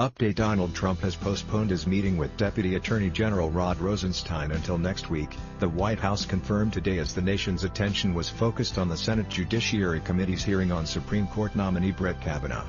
Update: Donald Trump has postponed his meeting with Deputy Attorney General Rod Rosenstein until next week, the White House confirmed today, as the nation's attention was focused on the Senate Judiciary Committees hearing on Supreme Court nominee Brett Kavanaugh.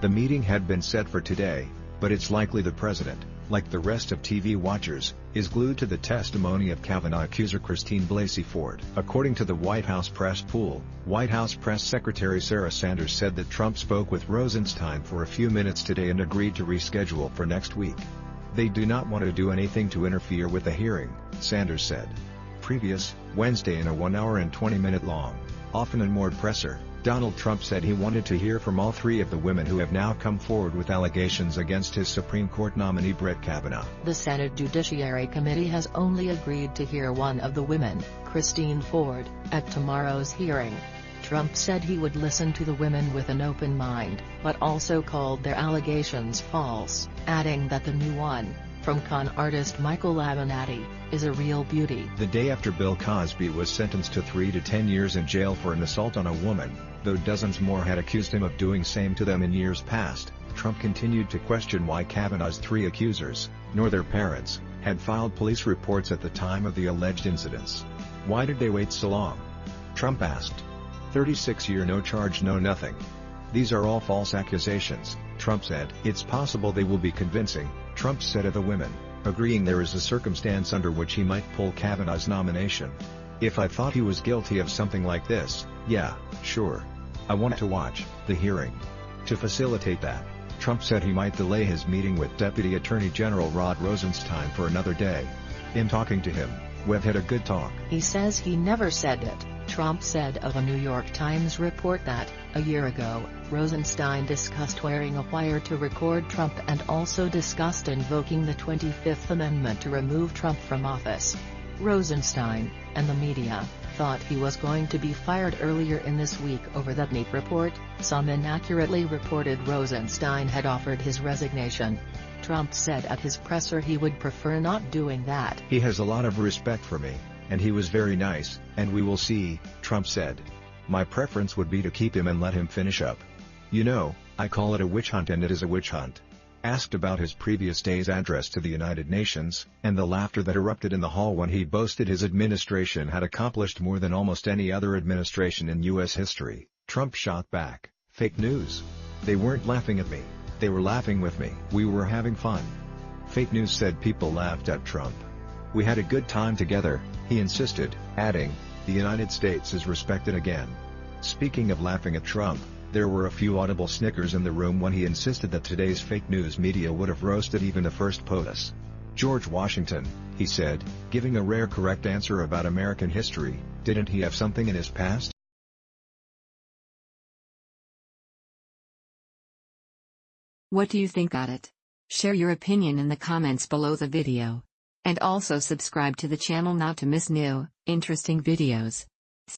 The meeting had been set for today, but it's likely the president, like the rest of TV watchers, is glued to the testimony of Kavanaugh accuser Christine Blasey Ford. According to the White House press pool, White House Press Secretary Sarah Sanders said that Trump spoke with Rosenstein for a few minutes today and agreed to reschedule for next week. They do not want to do anything to interfere with the hearing, Sanders said. Previous Wednesday, in a 1 hour and 20-minute long, often unmoored presser, Donald Trump said he wanted to hear from all three of the women who have now come forward with allegations against his Supreme Court nominee Brett Kavanaugh. The Senate Judiciary Committee has only agreed to hear one of the women, Christine Ford, at tomorrow's hearing. Trump said he would listen to the women with an open mind, but also called their allegations false, adding that the new one, from con artist Michael Avenatti, is a real beauty. The day after Bill Cosby was sentenced to 3 to 10 years in jail for an assault on a woman, though dozens more had accused him of doing same to them in years past, Trump continued to question why Kavanaugh's 3 accusers, nor their parents, had filed police reports at the time of the alleged incidents. Why did they wait so long? Trump asked. 36-year no charge, no nothing. These are all false accusations, Trump said. It's possible they will be convincing, Trump said of the women, agreeing there is a circumstance under which he might pull Kavanaugh's nomination. If I thought he was guilty of something like this, yeah, sure. I want to watch the hearing. To facilitate that, Trump said he might delay his meeting with Deputy Attorney General Rod Rosenstein for another day. In talking to him, we've had a good talk. He says he never said it. Trump said of a New York Times report that, a year ago, Rosenstein discussed wearing a wire to record Trump and also discussed invoking the 25th Amendment to remove Trump from office. Rosenstein, and the media, thought he was going to be fired earlier in this week over that neat report. Some inaccurately reported Rosenstein had offered his resignation. Trump said at his presser he would prefer not doing that. He has a lot of respect for me, and he was very nice, and we will see, Trump said. My preference would be to keep him and let him finish up. You know, I call it a witch hunt, and it is a witch hunt. Asked about his previous day's address to the United Nations, and the laughter that erupted in the hall when he boasted his administration had accomplished more than almost any other administration in U.S. history, Trump shot back, fake news. They weren't laughing at me, they were laughing with me. We were having fun. Fake news, said people laughed at Trump. We had a good time together, he insisted, adding, the United States is respected again. Speaking of laughing at Trump, there were a few audible snickers in the room when he insisted that today's fake news media would have roasted even the first POTUS. George Washington, he said, giving a rare correct answer about American history. Didn't he have something in his past? What do you think about it? Share your opinion in the comments below the video. And also subscribe to the channel not to miss new, interesting videos.